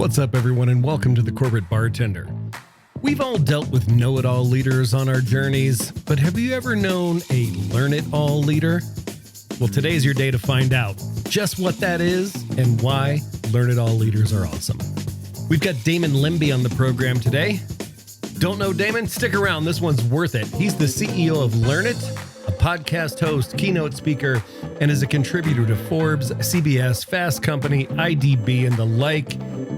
What's up, everyone, and welcome to the Corporate Bartender. We've all dealt with know-it-all leaders on our journeys, but have you ever known a learn-it-all leader? Well, today's your day to find out just what that is and why learn-it-all leaders are awesome. We've got Damon Lembi on the program today. Don't know Damon? Stick around. This one's worth it. He's the CEO of Learn It, a podcast host, keynote speaker, and is a contributor to Forbes, CBS, Fast Company, IDB, and the like.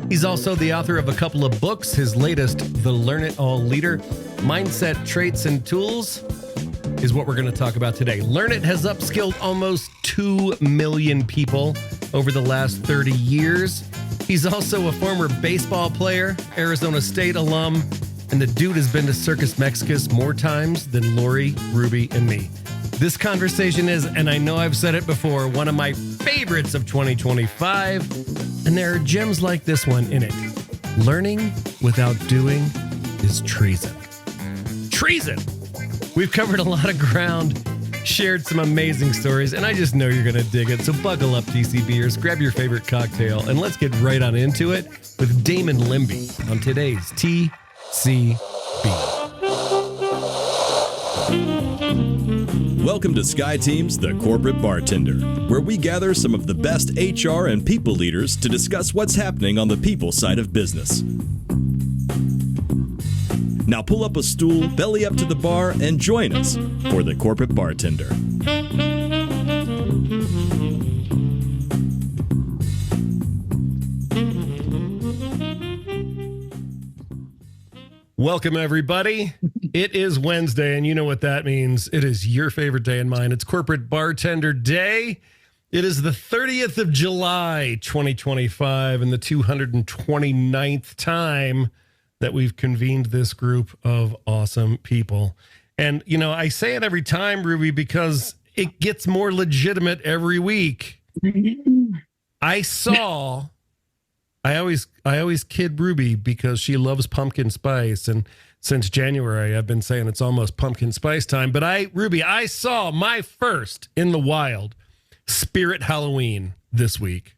He's also the author of a couple of books. His latest, The Learn It All Leader, Mindset, Traits, and Tools, is what we're going to talk about today. Learn It has upskilled almost 2 million people over the last 30 years. He's also a former baseball player, Arizona State alum, and the dude has been to Circus Mexicus more times than Lori, Ruby, and me. This conversation is, and I know I've said it before, one of my favorites of 2025, and there are gems like this one in it. Learning without doing is treason. Treason! We've covered a lot of ground, shared some amazing stories, and I just know you're going to dig it. So buckle up, TCBers, grab your favorite cocktail, and let's get right on into it with Damon Lembi on today's TCB. Welcome to SkyTeam's The Corporate Bartender, where we gather some of the best HR and people leaders to discuss what's happening on the people side of business. Now pull up a stool, belly up to the bar, and join us for The Corporate Bartender. Welcome, everybody. It is Wednesday, and you know what that means. It is your favorite day and mine. It's Corporate Bartender Day. It is the 30th of July, 2025, and the 229th time that we've convened this group of awesome people. And, you know, I say it every time, Ruby, because it gets more legitimate every week. I always kid Ruby because she loves pumpkin spice, and since January I've been saying it's almost pumpkin spice time. But I saw my first in the wild Spirit Halloween this week.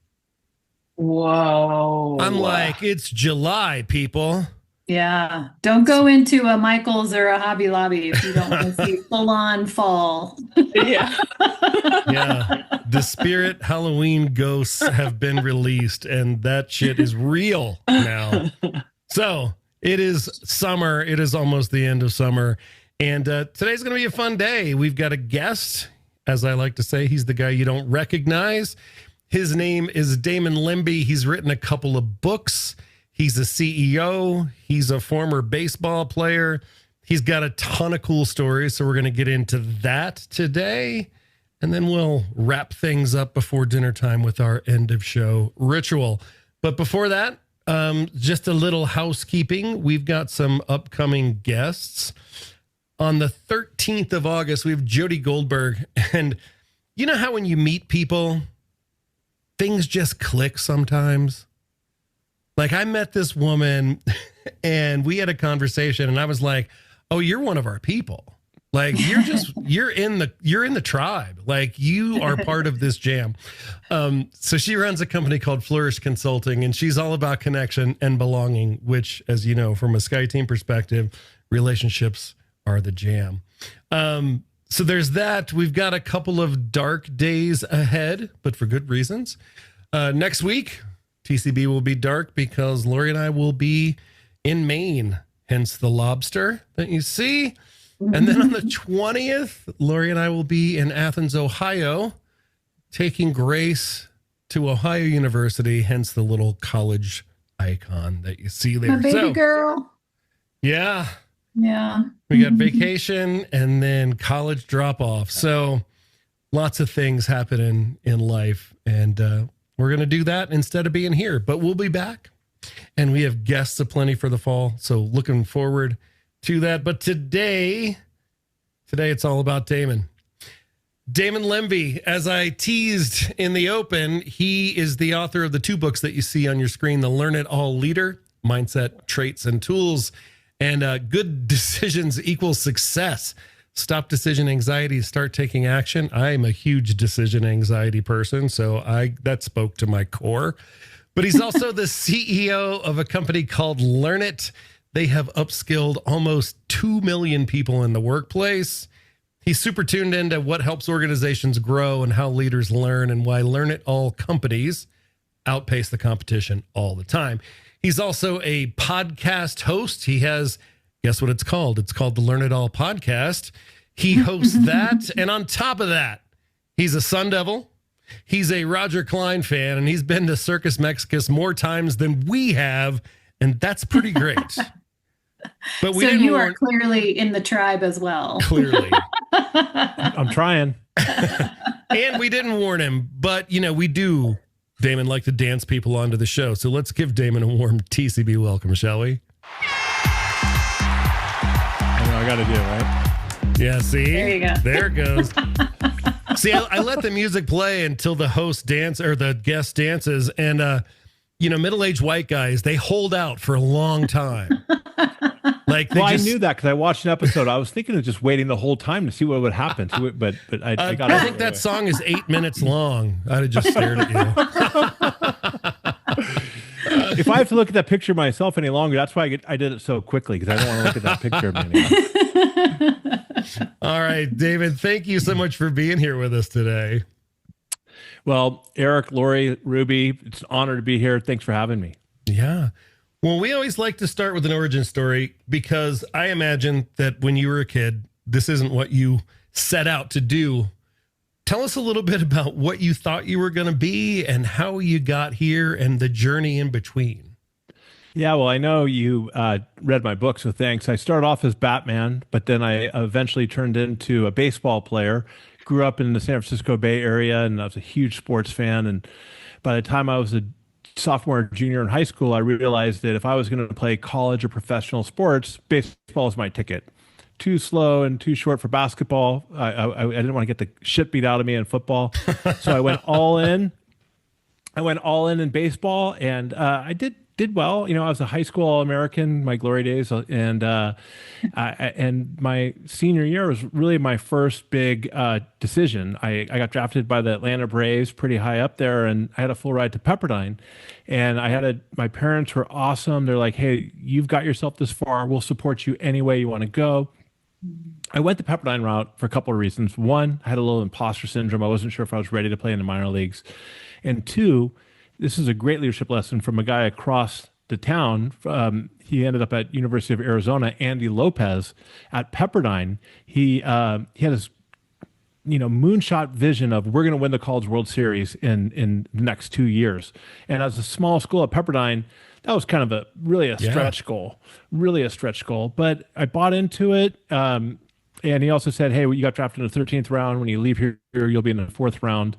Whoa! I'm like, it's July, people. Yeah, don't go into a Michael's or a Hobby Lobby if you don't want to see full-on fall. Yeah. The Spirit Halloween ghosts have been released, and that shit is real now. So it is summer. It is almost the end of summer, and today's going to be a fun day. We've got a guest, as I like to say. He's the guy you don't recognize. His name is Damon Lembi. He's written a couple of books. He's a CEO. He's a former baseball player. He's got a ton of cool stories, so we're going to get into that today. And then we'll wrap things up before dinner time with our end of show ritual. But before that, just a little housekeeping. We've got some upcoming guests. On the 13th of August, we have Jody Goldberg. And you know how when you meet people, things just click sometimes? Like, I met this woman and we had a conversation and I was like, oh, you're one of our people. Like, you're in the tribe. Like, you are part of this jam. So she runs a company called Flourish Consulting, and she's all about connection and belonging, which, as you know, from a SkyTeam perspective, relationships are the jam. So there's that. We've got a couple of dark days ahead, but for good reasons. Next week, TCB will be dark because Lori and I will be in Maine, hence the lobster that you see. And then on the 20th, Lori and I will be in Athens, Ohio, taking Grace to Ohio University, hence the little college icon that you see there. My baby girl. Yeah. Yeah. We got vacation and then college drop off. So lots of things happening in life. And we're going to do that instead of being here. But we'll be back. And we have guests aplenty for the fall. So looking forward to that. But today it's all about Damon. Damon Lembi, as I teased in the open, he is the author of the 2 books that you see on your screen, The Learn It All Leader, Mindset, Traits, and Tools, and Good Decisions Equals Success. Stop decision anxiety, start taking action. I am a huge decision anxiety person, so that spoke to my core. But he's also the CEO of a company called Learn It. They have upskilled almost 2 million people in the workplace. He's super tuned into what helps organizations grow and how leaders learn and why Learn It All companies outpace the competition all the time. He's also a podcast host. He has, guess what it's called? It's called the Learn It All podcast. He hosts that. And on top of that, he's a Sun Devil. He's a Roger Klein fan, and he's been to Circus Mexicus more times than we have. And that's pretty great. But so you are clearly in the tribe as well. Clearly. I'm trying. And we didn't warn him, but, we do, Damon, like to dance people onto the show. So let's give Damon a warm TCB welcome, shall we? I know I got to do it, right? Yeah, see? There you go. There it goes. See, I let the music play until the host or the guest dances. And, middle-aged white guys, they hold out for a long time. I knew that because I watched an episode. I was thinking of just waiting the whole time to see what would happen to it, but I got. I think that song is 8 minutes long. I'd have just stared at you. If I have to look at that picture myself any longer, that's why I did it so quickly, because I don't want to look at that picture of me anymore. All right, David, thank you so much for being here with us today. Well, Eric, Lori, Ruby, it's an honor to be here. Thanks for having me. Yeah. Well, we always like to start with an origin story because I imagine that when you were a kid, this isn't what you set out to do. Tell us a little bit about what you thought you were going to be and how you got here and the journey in between. Yeah, well, I know you read my book, so thanks. I started off as Batman, but then I eventually turned into a baseball player. Grew up in the San Francisco Bay Area, and I was a huge sports fan. And by the time I was a sophomore or junior in high school, I realized that if I was going to play college or professional sports, baseball is my ticket. Too slow and too short for basketball. I didn't want to get the shit beat out of me in football. So I went all in. I went all in baseball, and I did well. I was a high school All-American, my glory days, and my senior year was really my first big decision. I got drafted by the Atlanta Braves, pretty high up there, and I had a full ride to Pepperdine. And my parents were awesome. They're like, "Hey, you've got yourself this far. We'll support you any way you want to go." I went the Pepperdine route for a couple of reasons. One, I had a little imposter syndrome. I wasn't sure if I was ready to play in the minor leagues. And two, this is a great leadership lesson from a guy across the town. He ended up at University of Arizona, Andy Lopez at Pepperdine. He had this, moonshot vision of we're going to win the College World Series in the next 2 years. And as a small school at Pepperdine, that was kind of a stretch goal, But I bought into it. And he also said, "Hey, you got drafted in the 13th round. When you leave here, you'll be in the 4th round."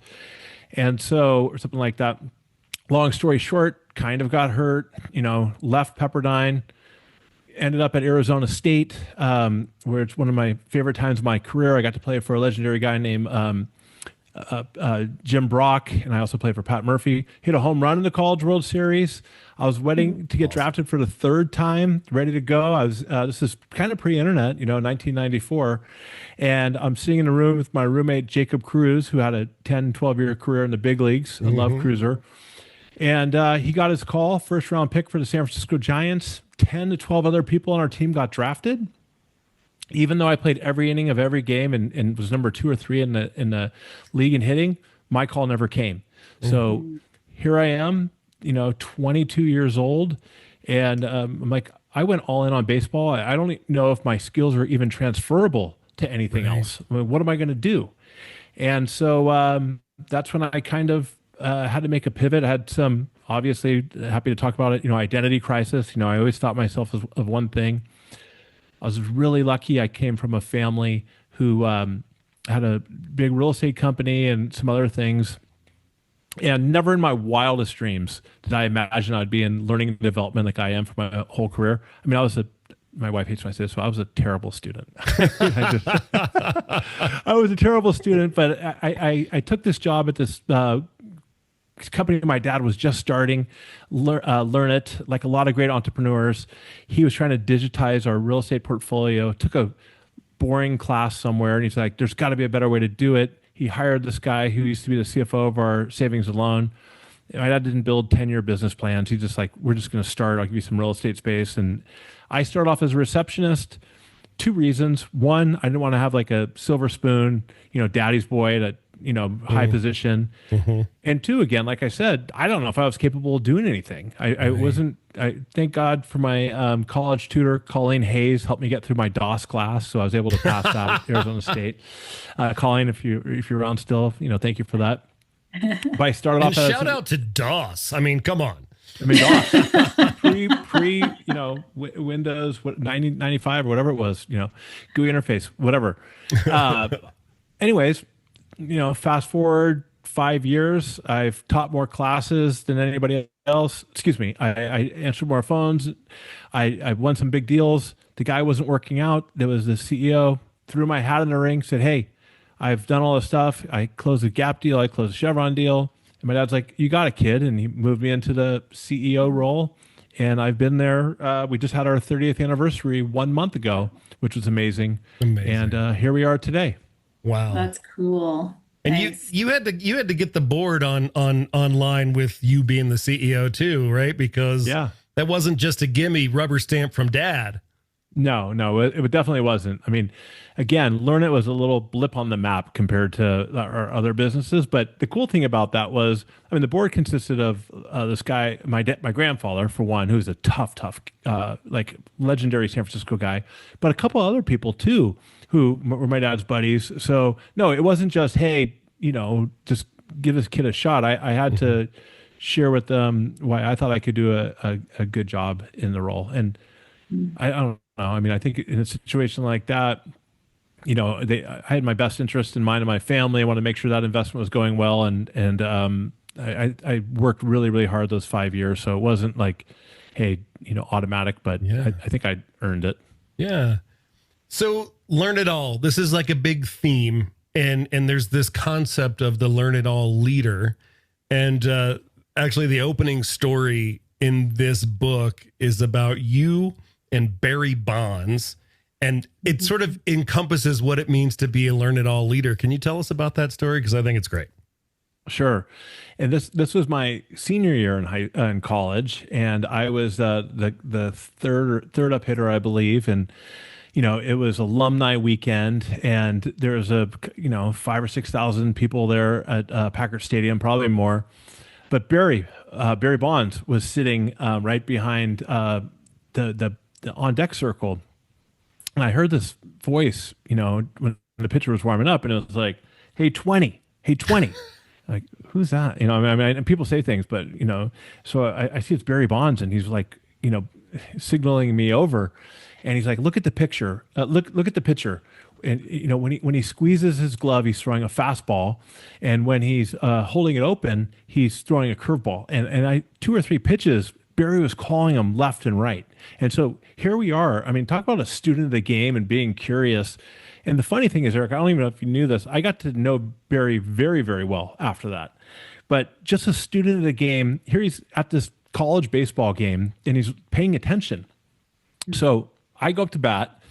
And so, or something like that. Long story short, kind of got hurt, left Pepperdine, ended up at Arizona State, where it's one of my favorite times of my career. I got to play for a legendary guy named Jim Brock, and I also played for Pat Murphy. Hit a home run in the College World Series. I was waiting to get drafted for the 3rd time, ready to go. I was this is kind of pre-internet, 1994, and I'm sitting in a room with my roommate Jacob Cruz, who had a 10, 12-year career in the big leagues. I love Cruiser. And he got his call, 1st-round pick for the San Francisco Giants. 10 to 12 other people on our team got drafted. Even though I played every inning of every game and was number 2 or 3 in the league in hitting, my call never came. So here I am, 22 years old, and I'm like, I went all in on baseball. I don't know if my skills are even transferable to anything else. I mean, what am I going to do? And so that's when I kind of had to make a pivot. I had some, obviously, happy to talk about it, identity crisis. I always thought myself of one thing. I was really lucky. I came from a family who had a big real estate company and some other things. And never in my wildest dreams did I imagine I'd be in learning and development like I am for my whole career. I mean, my wife hates when I say this, so I was a terrible student. I was a terrible student, but I took this job at this company my dad was just starting, Learn It, like a lot of great entrepreneurs. He was trying to digitize our real estate portfolio, took a boring class somewhere, and he's like, there's got to be a better way to do it. He hired this guy who used to be the CFO of our savings and loan. My dad didn't build 10-year business plans. He just like, we're just going to start. I'll give you some real estate space. And I started off as a receptionist. Two reasons. One, I didn't want to have like a silver spoon, daddy's boy at a, high position. And two, again, like I said, I don't know if I was capable of doing anything. I wasn't. I thank God for my college tutor, Colleen Hayes, helped me get through my DOS class, so I was able to pass that at Arizona State. Colleen, if you're around still, thank you for that. But I started off. Shout out to DOS. I mean, come on. I mean, DOS pre Windows 90, 95 or whatever it was, GUI interface, whatever. Anyways, fast forward 5 years, I've taught more classes than anybody else. Excuse me. I answered more phones. I won some big deals. The guy wasn't working out. There was the CEO, threw my hat in the ring, said, "Hey, I've done all this stuff. I closed a Gap deal. I closed a Chevron deal." And my dad's like, "You got a kid." And he moved me into the CEO role. And I've been there. We just had our 30th anniversary 1 month ago, which was amazing. And here we are today. Wow. That's cool. And nice. you had to get the board on online with you being the CEO too, right? Because that wasn't just a gimme rubber stamp from dad. No, it definitely wasn't. I mean, again, Learn It was a little blip on the map compared to our other businesses. But the cool thing about that was, the board consisted of this guy, my grandfather, for one, who's a tough, like legendary San Francisco guy, but a couple other people too, who were my dad's buddies. So no, it wasn't just, hey, just give this kid a shot. I had to share with them why I thought I could do a good job in the role. And I don't know. I think in a situation like that, I had my best interest in mind and my family. I want to make sure that investment was going well. And I worked really, really hard those 5 years. So it wasn't like, hey, automatic, but I think I earned it. Yeah. So Learn It All. This is like a big theme. And there's this concept of the Learn It All leader. And actually the opening story in this book is about you and Barry Bonds, and it sort of encompasses what it means to be a Learn It All leader. Can you tell us about that story? Because I think it's great. Sure. And this was my senior year in college, and I was the third up hitter, I believe, and it was alumni weekend, and there was 5,000 or 6,000 people there at Packard Stadium, probably more. But Barry Bonds was sitting right behind the on deck circle, and I heard this voice, when the pitcher was warming up, and it was like, "Hey, 20, like, who's that?" And people say things, but so I see it's Barry Bonds, and he's like, signaling me over, and he's like, "Look at the picture. Look at the pitcher." And when he squeezes his glove, he's throwing a fastball, and when he's holding it open, he's throwing a curveball. And I 2 or 3 pitches, Barry was calling them left and right. And so here we are. Talk about a student of the game and being curious. And the funny thing is, Eric, I don't even know if you knew this, I got to know Barry very, very well after that. But just a student of the game, here he's at this college baseball game, and he's paying attention. So I go up to bat,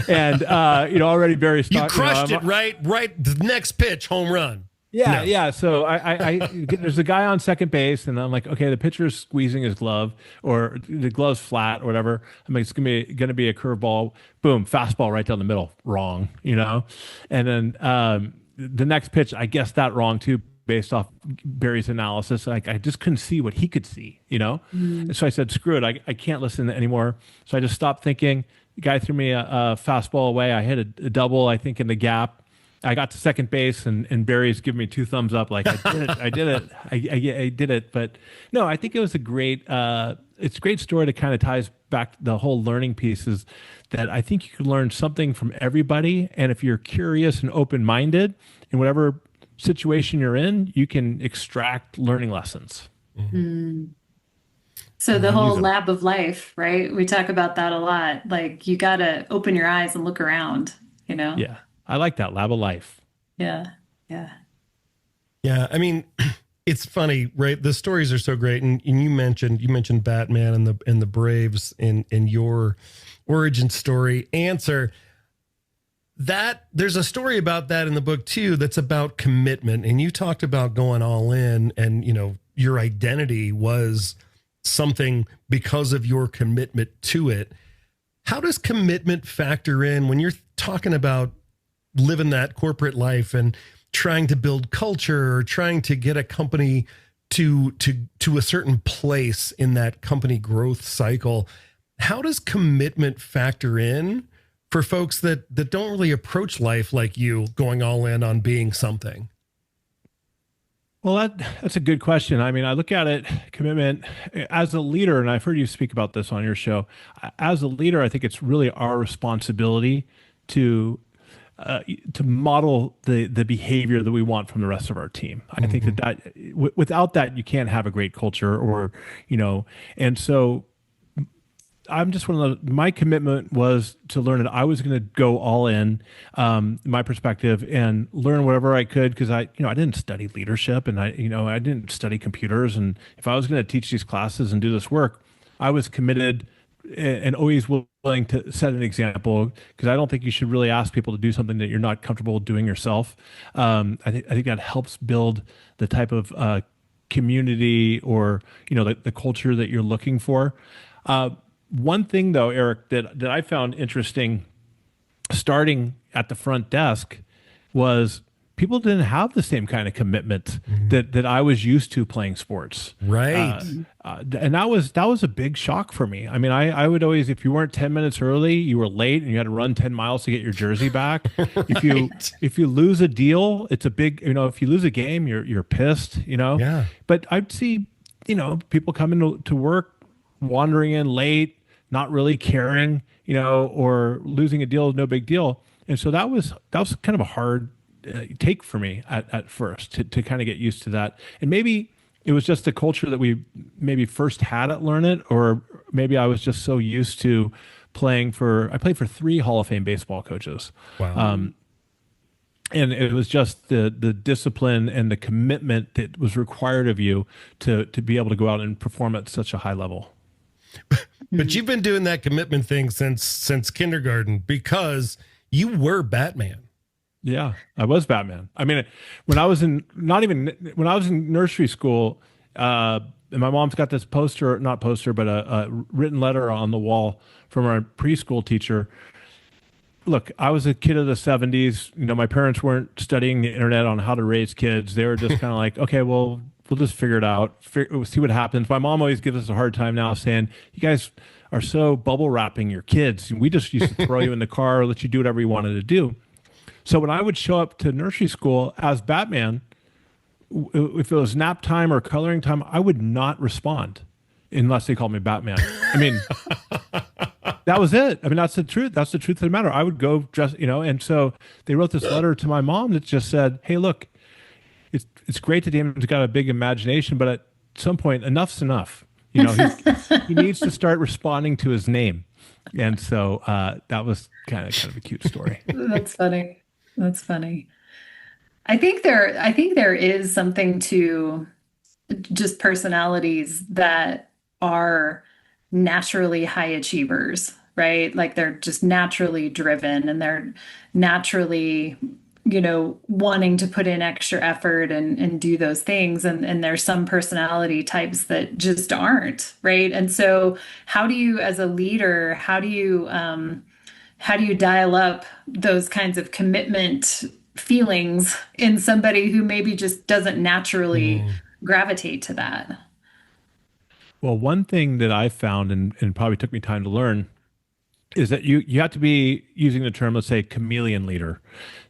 and already Barry's talking. You crushed it, right? The next pitch, home run. Yeah, yeah. So I there's a guy on second base, and I'm like, okay, the pitcher's squeezing his glove, or the glove's flat, or whatever. I'm like, it's gonna be a curveball. Boom, fastball right down the middle. Wrong, And then the next pitch, I guessed that wrong too, based off Barry's analysis. Like, I just couldn't see what he could see, And so I said, screw it, I can't listen anymore. So I just stopped thinking. The guy threw me a fastball away. I hit a double, I think, in the gap. I got to second base, and Barry's giving me 2 thumbs up, like, I did it. I did it. But no, I think it was it's a great story to kind of ties back the whole learning pieces, that I think you can learn something from everybody. And if you're curious and open-minded in whatever situation you're in, you can extract learning lessons. Mm-hmm. So the whole lab of life, right? We talk about that a lot. Like, you got to open your eyes and look around, Yeah. I like that, lab of life. Yeah. Yeah. Yeah. It's funny, right? The stories are so great. And you mentioned Batman and the Braves in your origin story answer. That there's a story about that in the book too, that's about commitment. And you talked about going all in and, your identity was something because of your commitment to it. How does commitment factor in when you're talking about living that corporate life and trying to build culture or trying to get a company to a certain place in that company growth cycle? How does commitment factor in for folks that don't really approach life like you, going all in on being something? Well, that's a good question. I mean, I look at it, commitment as a leader, and I've heard you speak about this on your show. As a leader, I think it's really our responsibility to model the behavior that we want from the rest of our team. I think without that, you can't have a great culture, or, and so I'm just my commitment was to learn it. I was going to go all in, my perspective, and learn whatever I could, because I didn't study leadership, and I didn't study computers. And if I was going to teach these classes and do this work, I was committed and always willing to set an example, because I don't think you should really ask people to do something that you're not comfortable doing yourself. I think that helps build the type of community, or the culture that you're looking for. One thing, though, Eric, that I found interesting starting at the front desk was people didn't have the same kind of commitment that I was used to playing sports. Right. And that was a big shock for me. I mean, I would always, if you weren't 10 minutes early, you were late and you had to run 10 miles to get your jersey back. Right. If you lose a deal, it's a big, if you lose a game, you're pissed, Yeah. But I'd see, people coming to work, wandering in late, not really caring, or losing a deal is no big deal. And so that was kind of a hard take for me at first to kind of get used to that. And maybe it was just the culture that we maybe first had at Learn It, or maybe I was just so used to I played for 3 Hall of Fame baseball coaches. Wow. And it was just the discipline and the commitment that was required of you to be able to go out and perform at such a high level. But you've been doing that commitment thing since kindergarten, because you were Batman. Yeah, I was Batman. I mean, when I was in nursery school, and my mom's got this not poster, but a written letter on the wall from our preschool teacher. Look, I was a kid of the 70s. My parents weren't studying the internet on how to raise kids. They were just kind of like, okay, well, we'll just figure it out, see what happens. My mom always gives us a hard time now, saying, you guys are so bubble wrapping your kids. We just used to throw you in the car, let you do whatever you wanted to do. So when I would show up to nursery school as Batman, if it was nap time or coloring time, I would not respond unless they called me Batman. I mean, that was it. I mean, that's the truth. That's the truth of the matter. I would go dress, and so they wrote this letter to my mom that just said, hey, look, it's great that Damon's got a big imagination, but at some point, enough's enough. He needs to start responding to his name. And so that was kind of a cute story. That's funny. That's funny. I think there is something to just personalities that are naturally high achievers, right? Like they're just naturally driven, and they're naturally, wanting to put in extra effort and do those things. And there's some personality types that just aren't, right? And so how do you, as a leader, how do you dial up those kinds of commitment feelings in somebody who maybe just doesn't naturally gravitate to that? Well, one thing that I found, and probably took me time to learn, is that you have to be using the term, let's say, chameleon leader.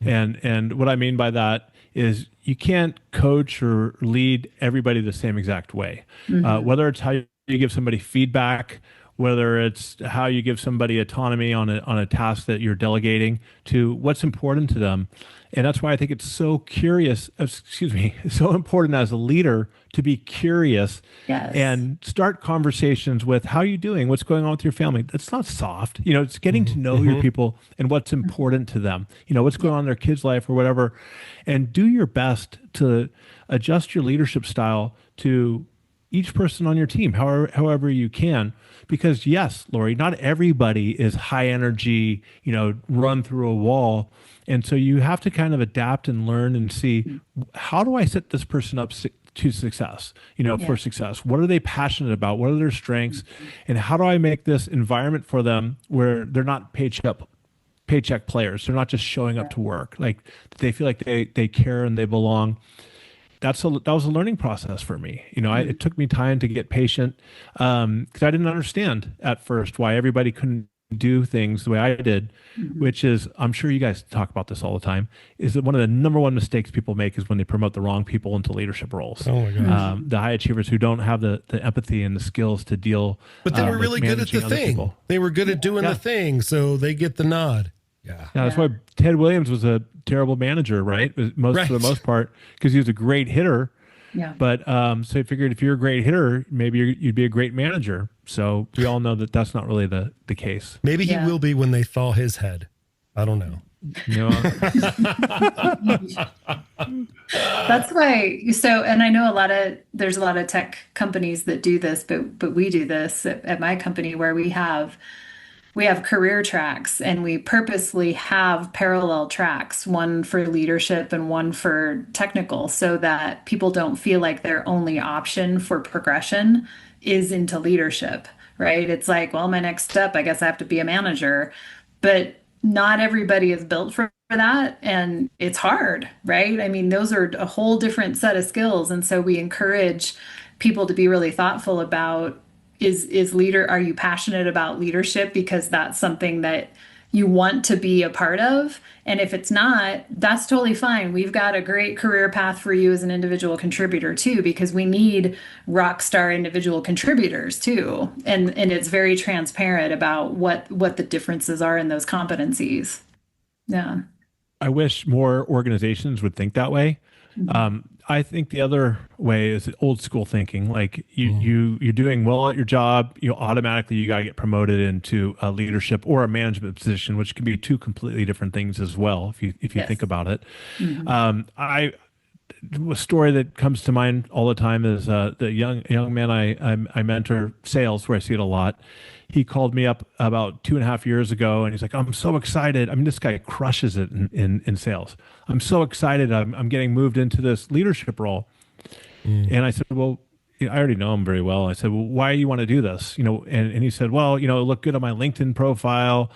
And what I mean by that is you can't coach or lead everybody the same exact way. Whether it's how you give somebody feedback, whether it's how you give somebody autonomy on a task that you're delegating, to what's important to them. And that's why I think it's so so important as a leader to be curious. Yes. And start conversations with, how are you doing? What's going on with your family? That's not soft. It's getting to know your people and what's important to them, what's going on in their kids' life or whatever. And do your best to adjust your leadership style to each person on your team, however you can. Because yes, Lori, not everybody is high energy, run through a wall. And so you have to kind of adapt and learn and see, how do I set this person up to success, for success? What are they passionate about? What are their strengths? And how do I make this environment for them where they're not paycheck players? They're not just showing up to work. Like, they feel like they care and they belong. That was a learning process for me. It took me time to get patient, because I didn't understand at first why everybody couldn't do things the way I did, which is, I'm sure you guys talk about this all the time, is that one of the number one mistakes people make is when they promote the wrong people into leadership roles. Oh my gosh. The high achievers who don't have the empathy and the skills to deal. But they were really good at the thing. People. They were good at doing the thing, so they get the nod. Yeah, that's why Ted Williams was a terrible manager, right? For the most part, because he was a great hitter. Yeah. But so I figured, if you're a great hitter, maybe you'd be a great manager. So we all know that that's not really the case. Maybe he will be when they thaw his head. I don't know. That's why. So, and I know there's a lot of tech companies that do this, but we do this at my company, where we have career tracks, and we purposely have parallel tracks, one for leadership and one for technical, so that people don't feel like their only option for progression is into leadership, right? It's like, well, my next step, I guess I have to be a manager, but not everybody is built for that. And it's hard, right? I mean, those are a whole different set of skills. And so we encourage people to be really thoughtful about, are you passionate about leadership because that's something that you want to be a part of? And if it's not, that's totally fine. We've got a great career path for you as an individual contributor too, because we need rock star individual contributors too. And it's very transparent about what the differences are in those competencies. Yeah. I wish more organizations would think that way. I think the other way is old school thinking. Like you're doing well at your job, automatically you got to get promoted into a leadership or a management position, which can be two completely different things as well, if you think about it. A story that comes to mind all the time is the young man I mentor, sales, where I see it a lot. He called me up about 2.5 years ago, and he's like, "I'm so excited. I mean, this guy crushes it in sales. I'm so excited. I'm getting moved into this leadership role." And I said, "Well, I already know him very well." I said, "Well, why do you want to do this?" And he said, "Well, it looked good on my LinkedIn profile.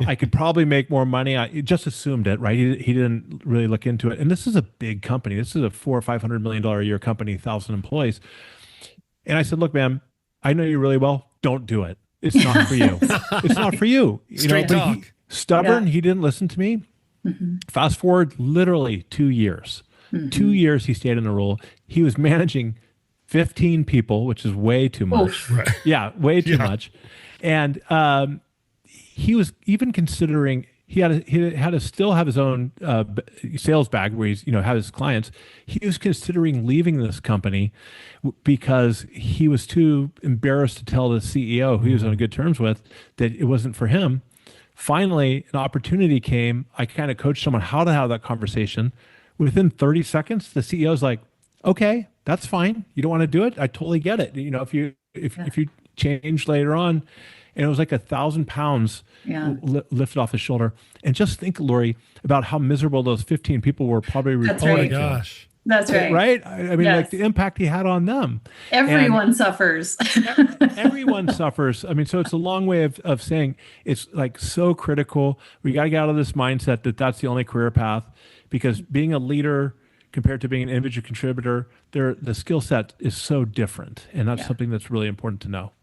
I could probably make more money." I just assumed it, right? He didn't really look into it. And this is a big company. This is a $400 or $500 million a year company, 1,000 employees. And I said, "Look, man, I know you really well. Don't do it. It's not for you. It's not for you." Straight talk. Stubborn. Yeah. He didn't listen to me. Fast forward literally 2 years. 2 years he stayed in the role. He was managing 15 people, which is way too much. Right. Yeah, way too much. And he was even considering, he had to still have his own sales bag where he's had his clients. He was considering leaving this company because he was too embarrassed to tell the CEO, who he was on good terms with, that it wasn't for him. Finally, an opportunity came. I kind of coached someone how to have that conversation. Within 30 seconds, the CEO's like, "Okay, that's fine. You don't want to do it? I totally get it. If you change later on." And it was like 1,000 pounds lifted off his shoulder. And just think, Lori, about how miserable those 15 people were probably reporting. Oh my gosh. That's right. Right? I mean, like the impact he had on them. Everyone suffers. Everyone suffers. I mean, so it's a long way of saying it's like so critical. We got to get out of this mindset that that's the only career path, because being a leader compared to being an individual contributor, the skill set is so different. And that's something that's really important to know.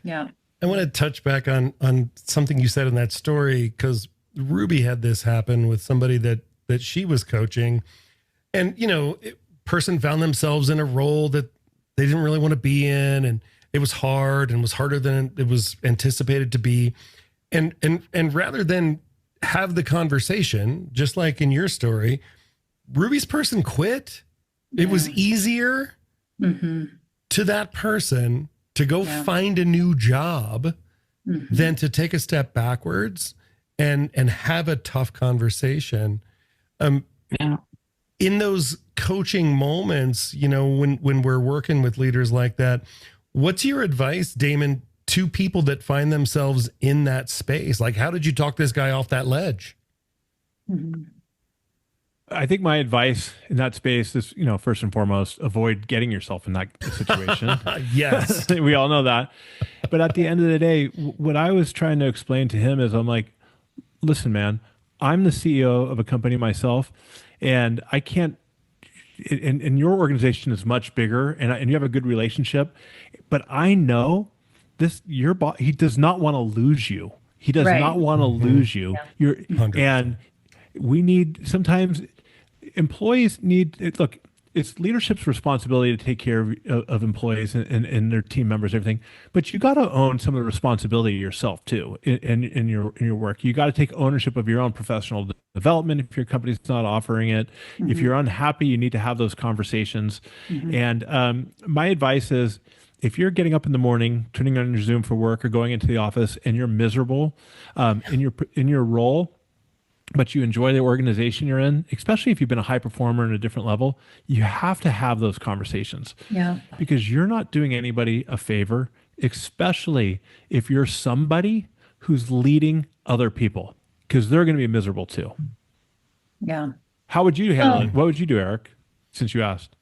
Yeah. I want to touch back on something you said in that story, because Ruby had this happen with somebody that she was coaching, and person found themselves in a role that they didn't really want to be in, and it was hard and was harder than it was anticipated to be, and rather than have the conversation, just like in your story, Ruby's person quit. It was easier to that person to go find a new job than to take a step backwards and have a tough conversation. in those coaching moments, you know, when we're working with leaders like that, what's your advice, Damon, to people that find themselves in that space? Like, how did you talk this guy off that ledge? I think my advice in that space is, you know, first and foremost, avoid getting yourself in that situation. Yes. We all know that. But at the end of the day, what I was trying to explain to him is, I'm like, listen, man, I'm the CEO of a company myself, and I can't, and your organization is much bigger, and you have a good relationship, but I know this, your boss, he does not want to lose you. He does Right. not want to lose you. Yeah. You're, 100%. and we need, sometimes employees need, look, it's leadership's responsibility to take care of employees and their team members, everything. But you got to own some of the responsibility yourself too in your work. You got to take ownership of your own professional development if your company's not offering it. If you're unhappy, you need to have those conversations. And my advice is, if you're getting up in the morning, turning on your Zoom for work, or going into the office and you're miserable in your role, but you enjoy the organization you're in, especially if you've been a high performer in a different level, you have to have those conversations. Yeah. Because you're not doing anybody a favor, especially if you're somebody who's leading other people, because they're going to be miserable too. Yeah. How would you handle it? What would you do, Eric, since you asked?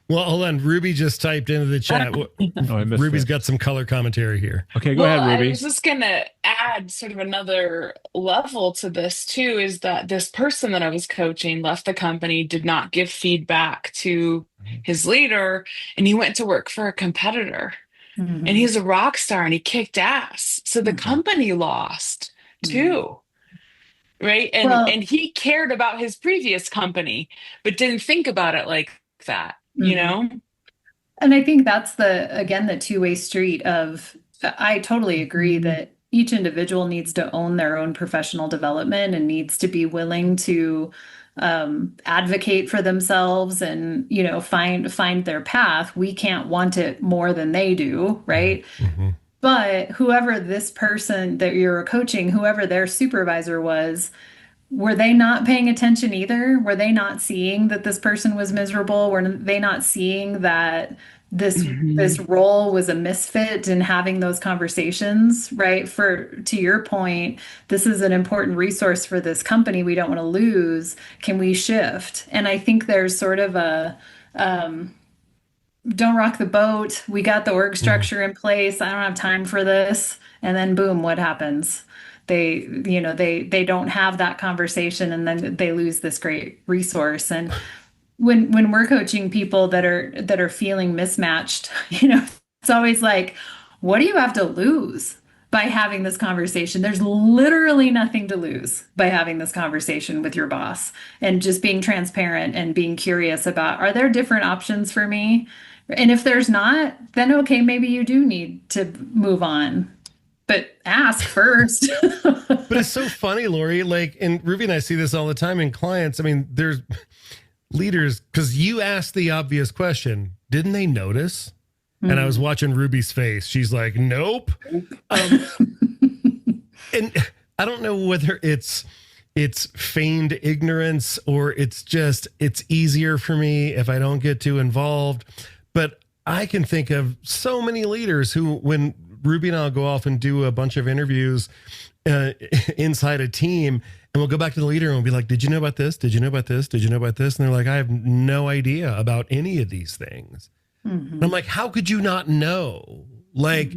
Well, hold on. Ruby just typed into the chat. Oh, I missed Ruby's it. got some color commentary here. Okay, go Well, ahead, Ruby. I was just gonna add sort of another level to this too, is that this person that I was coaching left the company, did not give feedback to his leader, and he went to work for a competitor. And he's a rock star and he kicked ass. So the company lost too. Right. And Well- and he cared about his previous company, but didn't think about it like that, you know? And I think that's the two-way street of, I totally agree that each individual needs to own their own professional development and needs to be willing to advocate for themselves and, you know, find their path. We can't want it more than they do, right? But whoever this person that you're coaching, whoever their supervisor was, were they not paying attention either? Were they not seeing that this person was miserable? Were they not seeing that this role was a misfit and having those conversations, right? To your point, this is an important resource for this company we don't want to lose. Can we shift? And I think there's sort of a don't rock the boat. We got the org structure in place. I don't have time for this. And then boom, what happens? They don't have that conversation, and then they lose this great resource. And when we're coaching people that are feeling mismatched, you know, it's always like, what do you have to lose by having this conversation? There's literally nothing to lose by having this conversation with your boss, and just being transparent and being curious about, are there different options for me? And if there's not, then okay, maybe you do need to move on. But ask first. But it's so funny, Lori, like, and Ruby and I see this all the time in clients. I mean, there's leaders, because you asked the obvious question, didn't they notice? And I was watching Ruby's face. She's like, nope. And I don't know whether it's feigned ignorance or it's easier for me if I don't get too involved. But I can think of so many leaders who, when Ruby and I'll go off and do a bunch of interviews inside a team, and we'll go back to the leader and we'll be like, did you know about this? Did you know about this? Did you know about this? And they're like, I have no idea about any of these things. And I'm like, how could you not know? Like,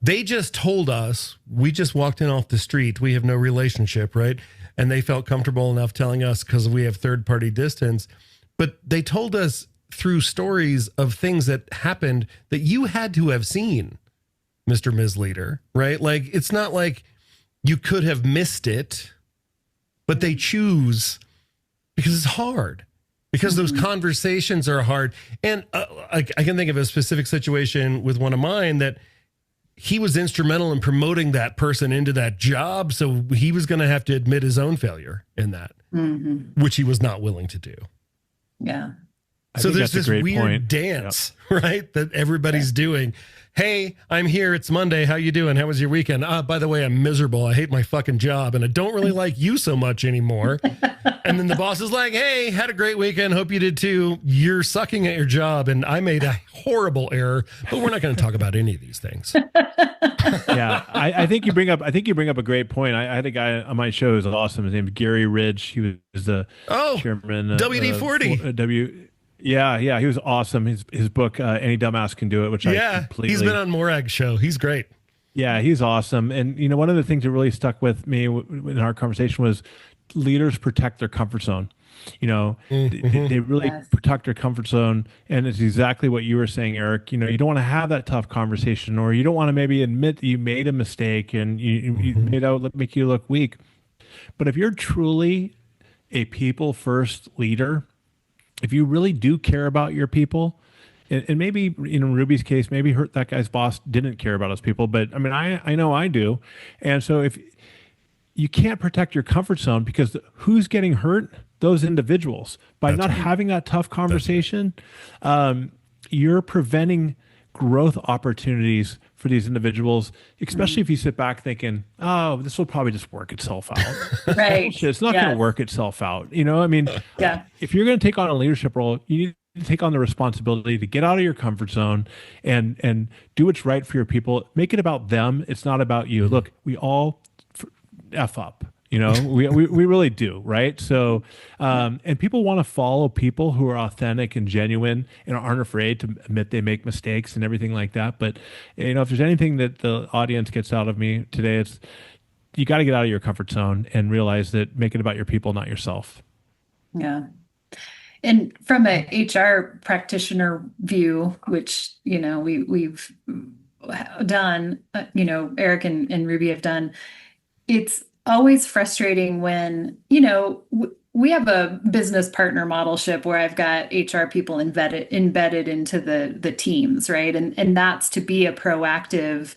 they just told us, we just walked in off the street. We have no relationship, right? And they felt comfortable enough telling us because we have third-party distance. But they told us through stories of things that happened that you had to have seen, Mr. Ms. Leader, right? Like, it's not like you could have missed it, but they choose because it's hard, because those conversations are hard. And I can think of a specific situation with one of mine that he was instrumental in promoting that person into that job. So he was going to have to admit his own failure in that, which he was not willing to do. Yeah. So there's that's this a great weird point. dance, right? That everybody's doing. Hey, I'm here. It's Monday. How you doing? How was your weekend? By the way, I'm miserable. I hate my fucking job and I don't really like you so much anymore. And then the boss is like, hey, had a great weekend. Hope you did too. You're sucking at your job and I made a horrible error, but we're not going to talk about any of these things. Yeah, I think you bring up a great point. I had a guy on my show who's awesome. His name is Gary Ridge. He was the chairman WD-40. Yeah, he was awesome. His book, Any Dumbass Can Do It, which I completely... He's been on Morag's show. He's great. Yeah, he's awesome. And, one of the things that really stuck with me in our conversation was leaders protect their comfort zone. They really protect their comfort zone. And it's exactly what you were saying, Eric. You don't want to have that tough conversation, or you don't want to maybe admit that you made a mistake and you made out make you look weak. But if you're truly a people first leader, if you really do care about your people, and maybe in Ruby's case, maybe that guy's boss didn't care about his people, but I mean, I know I do. And so if you can't protect your comfort zone, because who's getting hurt? Those individuals. By not having that tough conversation, you're preventing growth opportunities for these individuals, especially if you sit back thinking, oh, this will probably just work itself out. Right. It's not going to work itself out. I mean, if you're going to take on a leadership role, you need to take on the responsibility to get out of your comfort zone and do what's right for your people. Make it about them. It's not about you. Look, we all F up. We really do, right? So, and people want to follow people who are authentic and genuine and aren't afraid to admit they make mistakes and everything like that. But, if there's anything that the audience gets out of me today, it's you got to get out of your comfort zone and realize that make it about your people, not yourself. Yeah. And from a HR practitioner view, which, we've done, Eric and Ruby have done, it's always frustrating when, we have a business partner modelship where I've got HR people embedded into the teams, right? And that's to be a proactive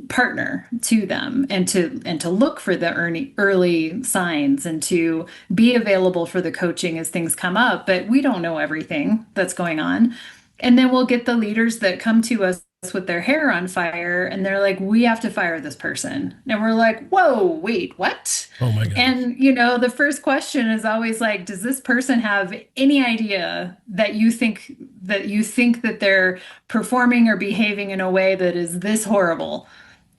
partner to them and to look for the early signs and to be available for the coaching as things come up. But we don't know everything that's going on. And then we'll get the leaders that come to us with their hair on fire and they're like, we have to fire this person. And we're like, whoa, wait, what? Oh my God. And the first question is always like, does this person have any idea that you think that they're performing or behaving in a way that is this horrible?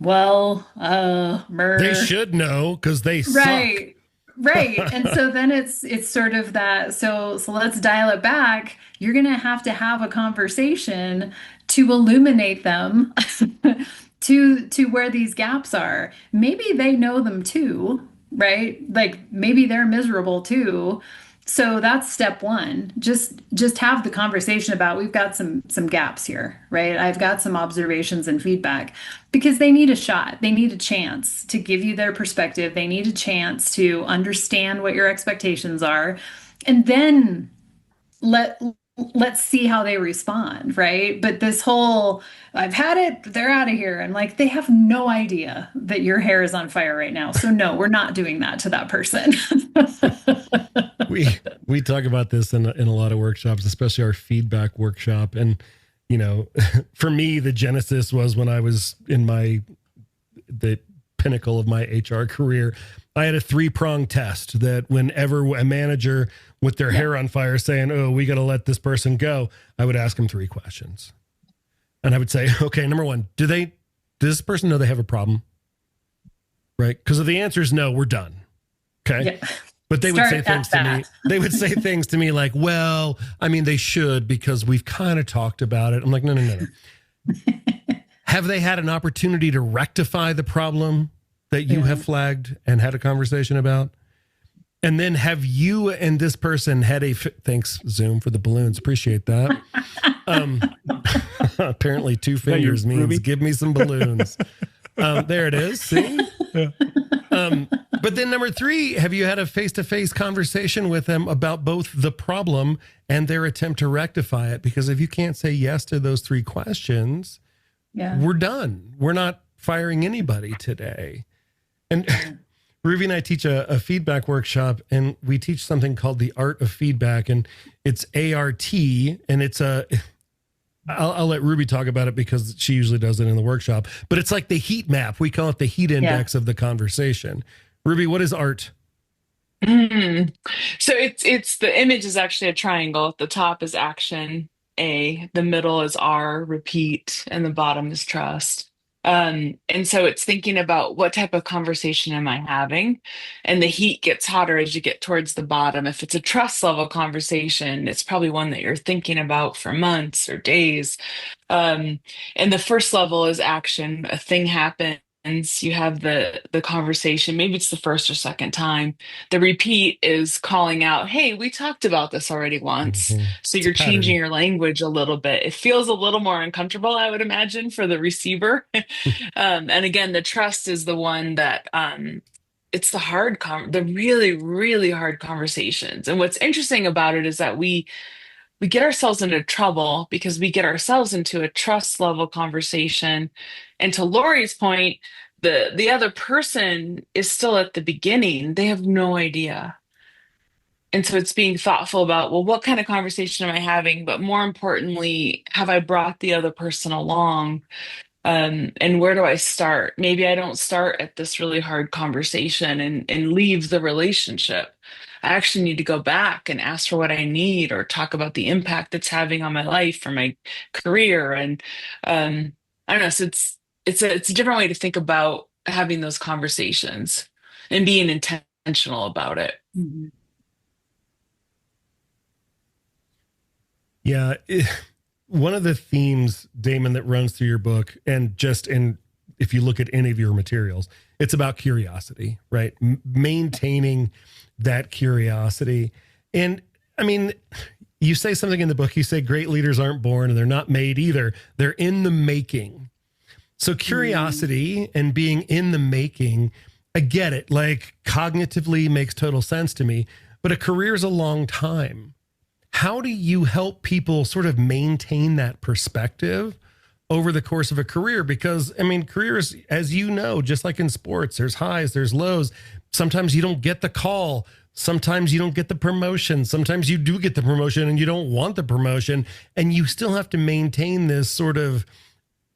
Well, they should know because they suck. Right. And so then it's sort of that. So let's dial it back. You're going to have a conversation to illuminate them to where these gaps are. Maybe they know them too, right? Like maybe they're miserable too. So that's step one. Just have the conversation about, we've got some gaps here, right? I've got some observations and feedback, because they need a shot. They need a chance to give you their perspective. They need a chance to understand what your expectations are. And then let's see how they respond, right? But this whole, I've had it, they're out of here. I'm like, they have no idea that your hair is on fire right now. So no, we're not doing that to that person. We talk about this in a lot of workshops, especially our feedback workshop. And, for me, the genesis was when I was in the pinnacle of my HR career. I had a 3-prong test that whenever a manager with their hair on fire saying, oh, we got to let this person go, I would ask them 3 questions. And I would say, okay, number 1, does this person know they have a problem? Right? Because if the answer is no, we're done. Okay. Yeah. But they would say things to me. They would say things to me like, well, I mean, they should, because we've kind of talked about it. I'm like, no. Have they had an opportunity to rectify the problem that you have flagged and had a conversation about? And then have you and this person had thanks Zoom for the balloons. Appreciate that. Apparently 2 fingers means Ruby. Give me some balloons. There it is. See? Yeah. But then number 3, have you had a face-to-face conversation with them about both the problem and their attempt to rectify it? Because if you can't say yes to those 3 questions, we're done. We're not firing anybody today. And Ruby and I teach a feedback workshop, and we teach something called the art of feedback, and it's ART, and it's I'll let Ruby talk about it because she usually does it in the workshop, but it's like the heat map. We call it the heat index of the conversation. Ruby, what is art? So it's the image is actually a triangle. At the top is action, A, the middle is R, repeat, and the bottom is trust. And so it's thinking about what type of conversation am I having? And the heat gets hotter as you get towards the bottom. If it's a trust level conversation, it's probably one that you're thinking about for months or days. And the first level is action. A thing happens. You have the conversation. Maybe it's the first or second time. The repeat is calling out, "Hey, we talked about this already once." Mhm. So you're changing your language a little bit. It feels a little more uncomfortable, I would imagine, for the receiver. And again, the trust is the one that it's the the really, really hard conversations. And what's interesting about it is that we get ourselves into trouble because we get ourselves into a trust level conversation. And to Lori's point, the other person is still at the beginning. They have no idea. And so it's being thoughtful about, well, what kind of conversation am I having? But more importantly, have I brought the other person along? And where do I start? Maybe I don't start at this really hard conversation and leave the relationship. I actually need to go back and ask for what I need or talk about the impact it's having on my life or my career. And I don't know. So it's a different way to think about having those conversations and being intentional about it. Mhm. Yeah. One of the themes, Damon, that runs through your book, and if you look at any of your materials, it's about curiosity, right? Maintaining that curiosity. And I mean, you say something in the book, you say great leaders aren't born and they're not made either. They're in the making. So curiosity and being in the making, I get it. Like cognitively makes total sense to me, but a career is a long time. How do you help people sort of maintain that perspective over the course of a career? Because, I mean, careers, as you know, just like in sports, there's highs, there's lows. Sometimes you don't get the call. Sometimes you don't get the promotion. Sometimes you do get the promotion and you don't want the promotion. And you still have to maintain this sort of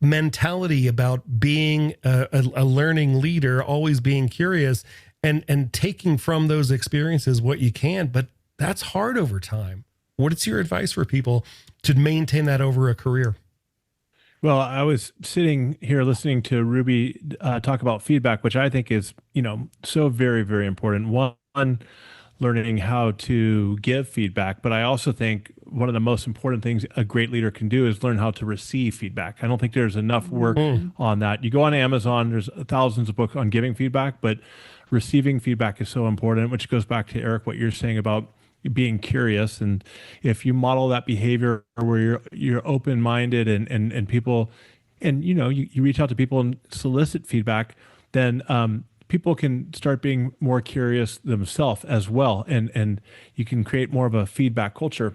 mentality about being a learning leader, always being curious and taking from those experiences what you can. But that's hard over time. What is your advice for people to maintain that over a career? Well, I was sitting here listening to Ruby talk about feedback, which I think is, so very, very important. One, learning how to give feedback, but I also think one of the most important things a great leader can do is learn how to receive feedback. I don't think there's enough work on that. You go on Amazon, there's thousands of books on giving feedback, but receiving feedback is so important, which goes back to Eric, what you're saying about being curious. And if you model that behavior where you're open-minded and people, and you reach out to people and solicit feedback, then people can start being more curious themselves as well. And you can create more of a feedback culture.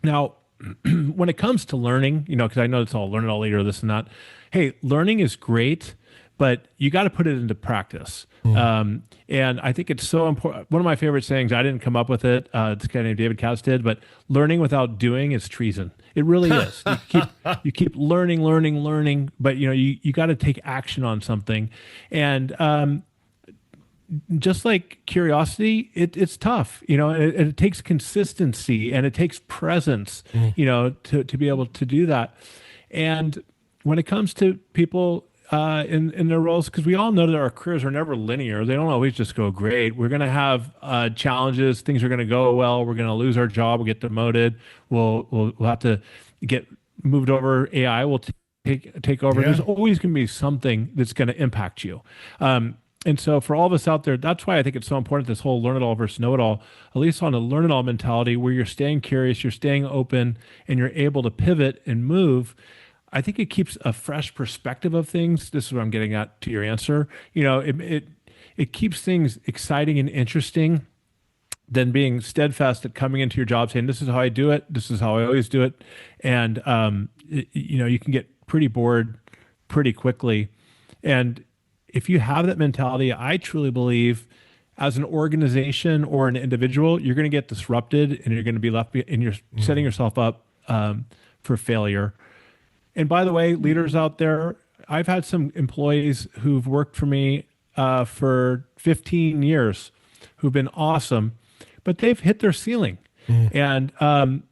Now, when it comes to learning, because I know it's all learn it all later, this and that. Hey, learning is great, but you got to put it into practice. And I think it's so important. One of my favorite sayings, I didn't come up with it. This guy named David Katz did, but learning without doing is treason. It really is. You keep learning, but you got to take action on something. And just like curiosity, it's tough. It takes consistency and it takes presence, to be able to do that. And when it comes to people in their roles, because we all know that our careers are never linear. They don't always just go great. We're going to have challenges. Things are going to go well. We're going to lose our job. We'll get demoted. We'll have to get moved over. AI will take over. Yeah. There's always going to be something that's going to impact you. And so for all of us out there, that's why I think it's so important, this whole learn it all versus know it all, at least on a learn it all mentality where you're staying curious, you're staying open, and you're able to pivot and move. I think it keeps a fresh perspective of things. This is what I'm getting at to your answer. It keeps things exciting and interesting than being steadfast at coming into your job saying, this is how I do it. This is how I always do it. And, you can get pretty bored pretty quickly. And if you have that mentality, I truly believe as an organization or an individual, you're going to get disrupted and you're going to be left and you're setting yourself up for failure. And by the way, leaders out there, I've had some employees who've worked for me for 15 years who've been awesome, but they've hit their ceiling. And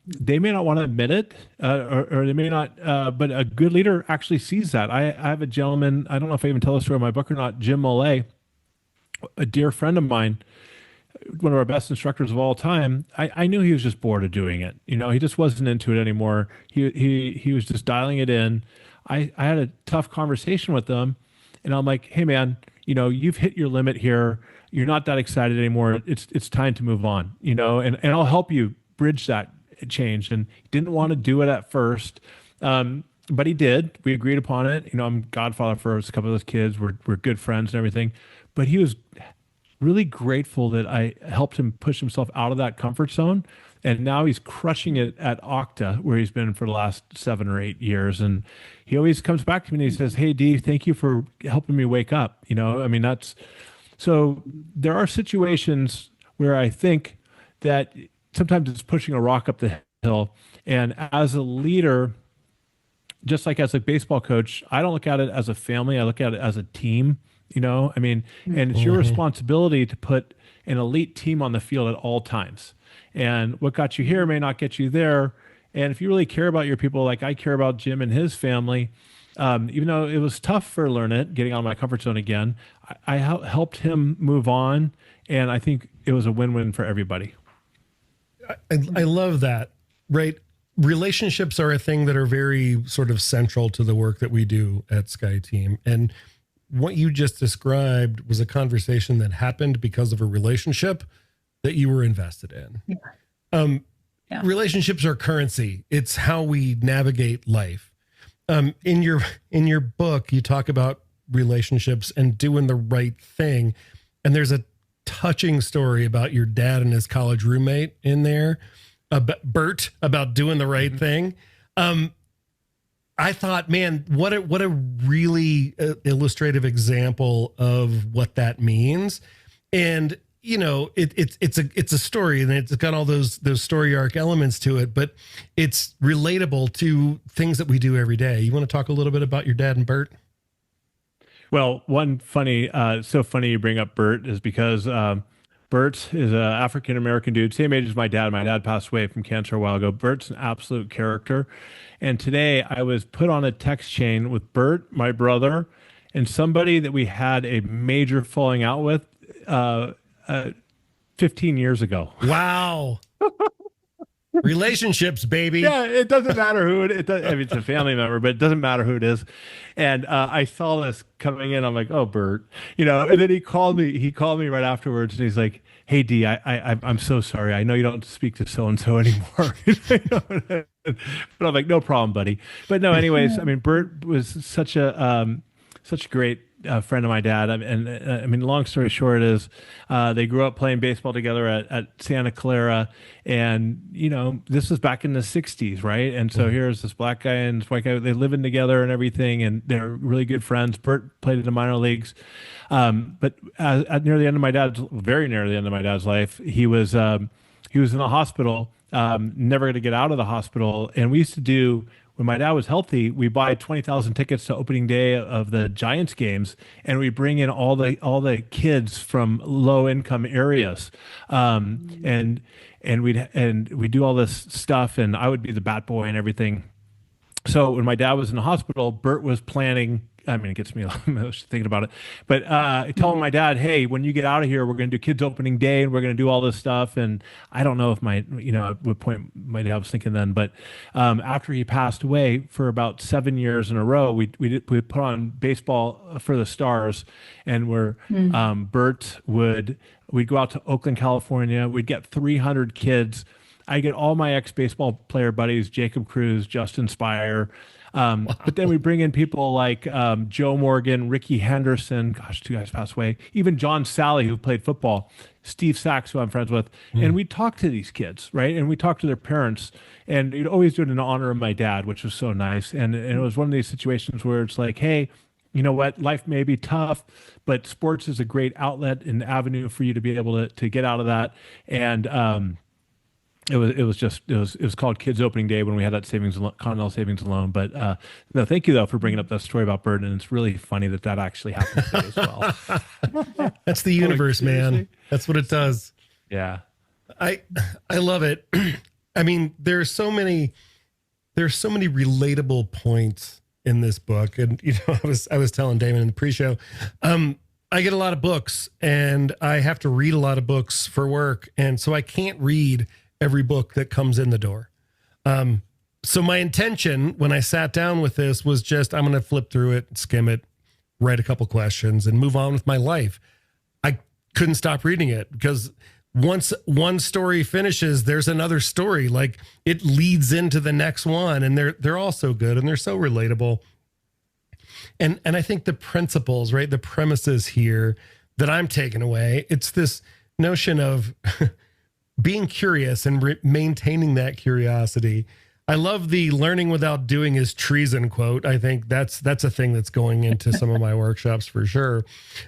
they may not want to admit it, or they may not, but a good leader actually sees that. I have a gentleman, I don't know if I even tell the story in my book or not, Jim Millay, a dear friend of mine, one of our best instructors of all time. I knew he was just bored of doing it. You know, he just wasn't into it anymore. He was just dialing it in. I had a tough conversation with him, and I'm like, hey man, you know, you've hit your limit here. You're not that excited anymore. It's time to move on, you know, and I'll help you bridge that change. And he didn't want to do it at first, but he did. We agreed upon it. You know, I'm godfather for a couple of those kids. We're good friends and everything. But he was really grateful that I helped him push himself out of that comfort zone. And now he's crushing it at Okta, where he's been for the last 7 or 8 years. And he always comes back to me and he says, hey, D, thank you for helping me wake up. You know, I mean, so there are situations where I think that sometimes it's pushing a rock up the hill. And as a leader, just like as a baseball coach, I don't look at it as a family. I look at it as a team, you know, I mean, and it's your responsibility to put an elite team on the field at all times. And what got you here may not get you there. And if you really care about your people, like I care about Jim and his family, even though it was tough for Learn getting out of my comfort zone again, I helped him move on. And I think it was a win-win for everybody. I love that, right? Relationships are a thing that are very sort of central to the work that we do at SkyTeam. And what you just described was a conversation that happened because of a relationship that you were invested in. Yeah. Relationships are currency. It's how we navigate life. In your book, you talk about relationships and doing the right thing. And there's a touching story about your dad and his college roommate in there, Bert, about doing the right thing. I thought, man, what a really illustrative example of what that means. And you know, it's a story, and it's got all those story arc elements to it, but it's relatable to things that we do every day. You want to talk a little bit about your dad and Bert? Well, one funny, so funny you bring up Bert is because Bert is an African-American dude, same age as my dad. My dad passed away from cancer a while ago. Bert's an absolute character. And today I was put on a text chain with Bert, my brother, and somebody that we had a major falling out with 15 years ago. Wow. Relationships, baby. Yeah, it doesn't matter who it does. I mean, it's a family member, but it doesn't matter who it is. And I saw this coming in. I'm like, oh, Bert, you know. And then he called me right afterwards, and he's like, hey, D, I'm so sorry. I know you don't speak to so and so anymore. But I'm like, no problem, buddy. But no, anyways, I mean, Bert was such a great friend of my dad. I mean, long story short is they grew up playing baseball together at Santa Clara. And, you know, this was back in the 60s, right? And so here's this black guy and this white guy. They're living together and everything, and they're really good friends. Bert played in the minor leagues. But at near the end of very near the end of my dad's life, he was in the hospital, never going to get out of the hospital. And we used to do, when my dad was healthy, we buy 20,000 tickets to opening day of the Giants games, and we bring in all the kids from low income areas, and we do all this stuff, and I would be the bat boy and everything. So when my dad was in the hospital, Bert was planning. I mean, it gets me emotional thinking about it. But telling my dad, hey, when you get out of here, we're going to do kids opening day and we're going to do all this stuff. And I don't know if at what point my dad was thinking then, but after he passed away, for about 7 years in a row, we put on baseball for the stars, and we'd go out to Oakland, California. We'd get 300 kids. I get all my ex-baseball player buddies, Jacob Cruz, Justin Spire. But then we bring in people like Joe Morgan, Ricky Henderson, gosh, 2 guys passed away, even John Sally, who played football, Steve Sachs, who I'm friends with. And we talk to these kids, right? And we talk to their parents, and you'd always do it in honor of my dad, which was so nice. And it was one of these situations where it's like, hey, you know what, life may be tough, but sports is a great outlet and avenue for you to be able to get out of that. And it was called Kids Opening Day when we had that Continental Savings and Loan. But no, thank you though for bringing up that story about Bird, and it's really funny that actually happened today as well. That's the universe, man. That's what it does. Yeah, I love it. I mean, there's so many relatable points in this book, and you know, I was telling Damon in the pre-show, I get a lot of books, and I have to read a lot of books for work, and so I can't read every book that comes in the door. So my intention when I sat down with this was just, I'm going to flip through it, skim it, write a couple questions, and move on with my life. I couldn't stop reading it because once one story finishes, there's another story. Like it leads into the next one, and they're all so good and they're so relatable. And I think the principles, right, the premises here that I'm taking away, it's this notion of being curious and maintaining that curiosity. I love the learning without doing is treason quote. I think that's a thing that's going into some of my workshops for sure.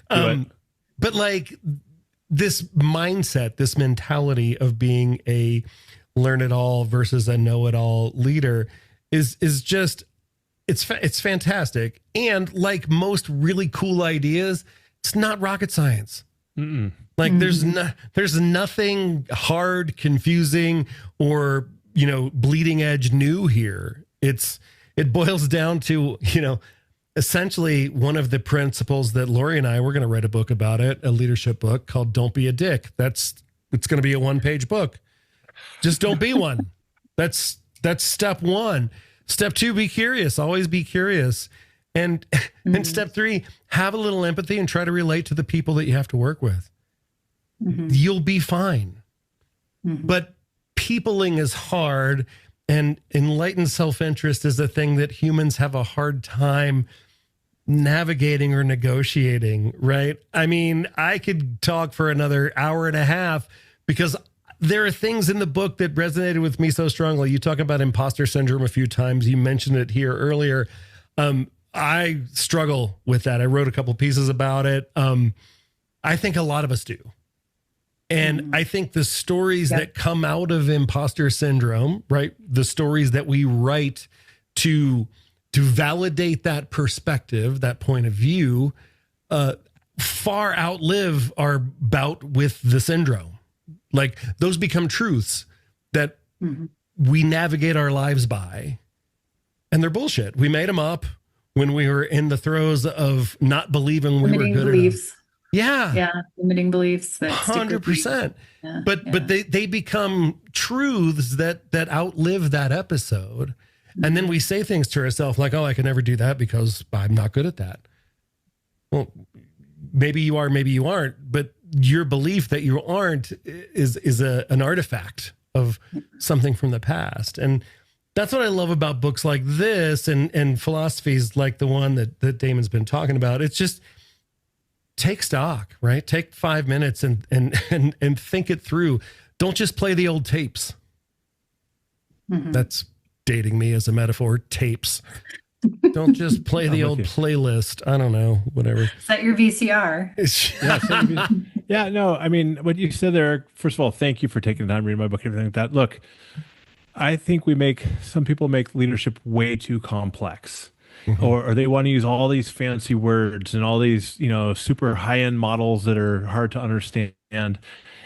But like this mindset, this mentality of being a learn it all versus a know it all leader is just, it's fantastic. And like most really cool ideas, it's not rocket science. Mm-mm. Like there's nothing hard, confusing, or, you know, bleeding edge new here. It boils down to, you know, essentially one of the principles that Lori and we're going to write a book about it, a leadership book called Don't Be a Dick. It's going to be a 1-page book. Just don't be one. That's step 1. Step 2, be curious. Always be curious. And step 3, have a little empathy and try to relate to the people that you have to work with. You'll be fine. But peopling is hard, and enlightened self-interest is a thing that humans have a hard time navigating or negotiating, right? I mean, I could talk for another hour and a half because there are things in the book that resonated with me so strongly. You talk about imposter syndrome a few times. You mentioned it here earlier. I struggle with that. I wrote a couple pieces about it. I think a lot of us do. And I think the stories that come out of imposter syndrome, right? The stories that we write to validate that perspective, that point of view, far outlive our bout with the syndrome. Like those become truths that we navigate our lives by, and they're bullshit. We made them up when we were in the throes of not believing we were good enough. Yeah. Limiting beliefs. 100%. But they become truths that outlive that episode. And then we say things to ourselves like, oh, I can never do that because I'm not good at that. Well, maybe you are, maybe you aren't. But your belief that you aren't is an artifact of something from the past. And that's what I love about books like this and philosophies like the one that Damon's been talking about. It's just, take stock, right? Take 5 minutes and think it through. Don't just play the old tapes. That's dating me as a metaphor. Tapes. Don't just play the old playlist. I don't know, whatever. Is that your VCR? Yeah, no, I mean, what you said there, first of all, thank you for taking the time to read my book and everything like that. Look, I think some people make leadership way too complex. Or they want to use all these fancy words and all these, you know, super high-end models that are hard to understand.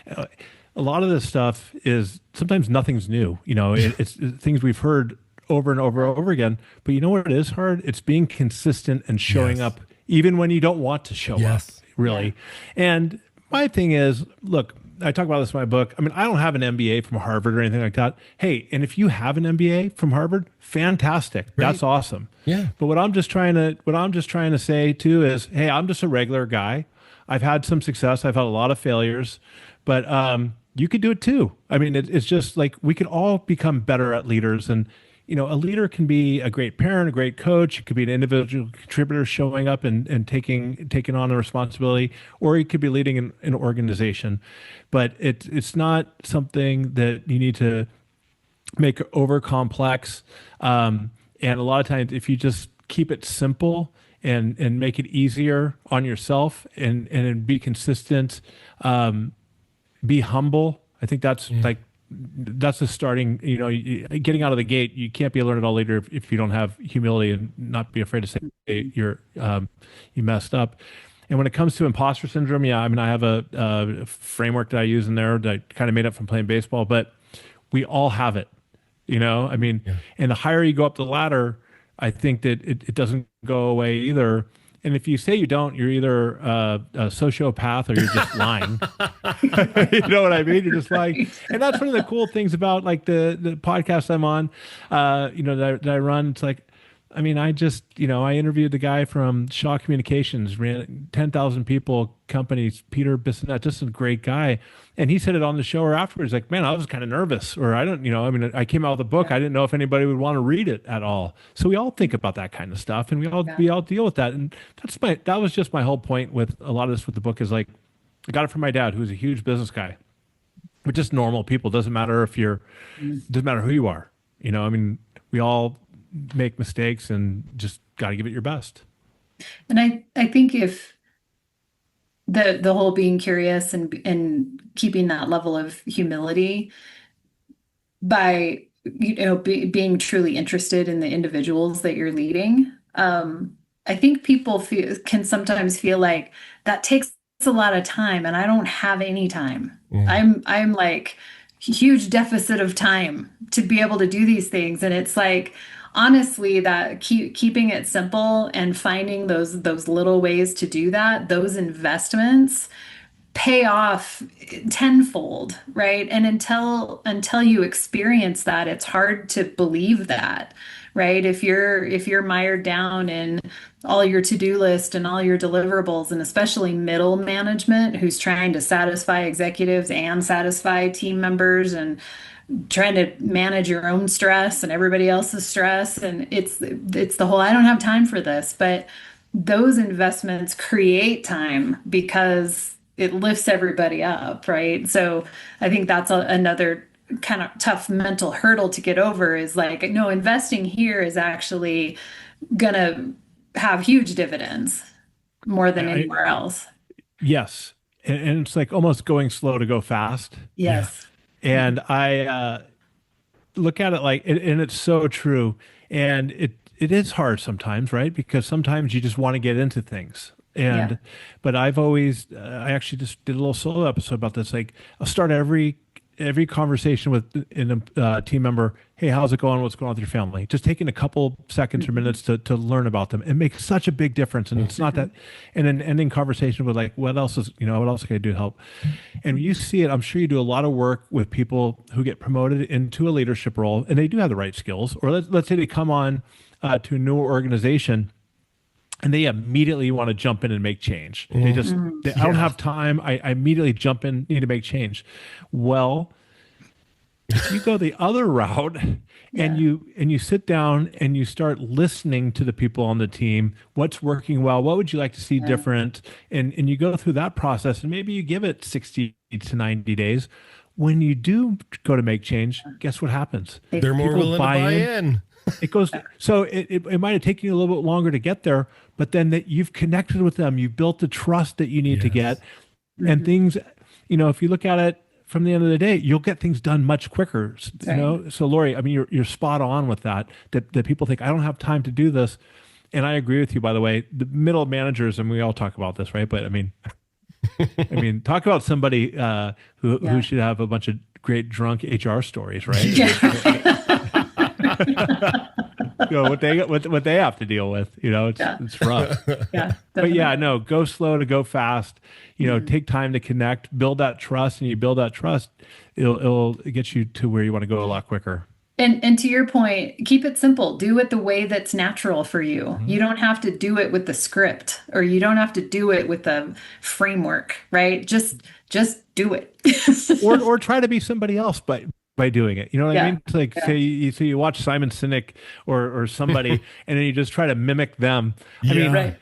A lot of this stuff is sometimes nothing's new. You know, it's things we've heard over and over and over again. But you know what is hard? It's being consistent and showing up even when you don't want to show up, really. And my thing is, look, I talk about this in my book. I mean, I don't have an MBA from Harvard or anything like that. Hey, and if you have an MBA from Harvard, fantastic. Right. That's awesome. Yeah. But what I'm just trying to say too is, hey, I'm just a regular guy. I've had some success. I've had a lot of failures, but you could do it too. I mean, it's just like we could all become better at leaders. And you know, a leader can be a great parent, a great coach. It could be an individual contributor showing up and taking on a responsibility, or it could be leading an organization. But it's not something that you need to make over complex. And a lot of times, if you just keep it simple and make it easier on yourself and be consistent, be humble. I think that's that's the starting, getting out of the gate. You can't be a learn it all leader if you don't have humility and not be afraid to say you messed up. And when it comes to imposter syndrome, I mean, I have a framework that I use in there that I kind of made up from playing baseball, but we all have it, I mean, and the higher you go up the ladder, I think that it doesn't go away either. And if you say you don't, you're either a sociopath or you're just lying. You know what I mean? You're just lying. And that's one of the cool things about like the podcast I'm on, that I run. It's like, I mean, I just, I interviewed the guy from Shaw Communications, ran 10,000 people companies, Peter Bissonette, just a great guy. And he said it on the show or afterwards, like, man, I was kind of nervous, or I don't, I came out with a book. I didn't know if anybody would want to read it at all. So we all think about that kind of stuff, and we all deal with that. And that was just my whole point with a lot of this with the book is like, I got it from my dad, who's a huge business guy. We're just normal people. Doesn't matter doesn't matter who you are. I mean, we all make mistakes and just got to give it your best. And I think if the whole being curious and keeping that level of humility by being truly interested in the individuals that you're leading, I think people can sometimes feel like that takes a lot of time and I don't have any time. I'm like huge deficit of time to be able to do these things, and it's like, honestly, that keeping it simple and finding those little ways to do that, those investments pay off tenfold, right? And until you experience that, it's hard to believe that, right? If you're mired down in all your to-do list and all your deliverables, and especially middle management who's trying to satisfy executives and satisfy team members and trying to manage your own stress and everybody else's stress. And it's the whole, I don't have time for this, but those investments create time because it lifts everybody up. Right. So I think that's another kind of tough mental hurdle to get over, is like, no, investing here is actually gonna have huge dividends more than anywhere else. Yes. And it's like almost going slow to go fast. Yes. And I look at it like, and it's so true. And it is hard sometimes, right? Because sometimes you just want to get into things. But I've always, I actually just did a little solo episode about this. Like, I'll start every conversation with a team member. Hey, how's it going? What's going on with your family? Just taking a couple seconds or minutes to learn about them. It makes such a big difference. And it's not that, and then ending conversation with like, what else can I do to help? And you see it, I'm sure you do a lot of work with people who get promoted into a leadership role and they do have the right skills, or let's say they come on to a newer organization and they immediately want to jump in and make change. I don't have time. I immediately jump in, need to make change. Well, if you go the other route and you sit down and you start listening to the people on the team, what's working well, what would you like to see different? And you go through that process, and maybe you give it 60 to 90 days. When you do go to make change, guess what happens? They're more willing to buy in. It goes, so it might have taken you a little bit longer to get there, but then that you've connected with them, you've built the trust that you need to get, and things, if you look at it from the end of the day, you'll get things done much quicker. So Lori, I mean, you're spot on with that people think, I don't have time to do this. And I agree with you, by the way. The middle managers, and we all talk about this, right? But I mean, talk about somebody who should have a bunch of great drunk HR stories, right? What they have to deal with, it's rough. But go slow to go fast. Take time to connect, build that trust, and you build that trust, it'll get you to where you want to go a lot quicker. And to your point, keep it simple. Do it the way that's natural for you. You don't have to do it with the script, or you don't have to do it with a framework, right? Just do it. or try to be somebody else, by doing it. You know what I mean? It's like, say you watch Simon Sinek or somebody, and then you just try to mimic them. I mean, right.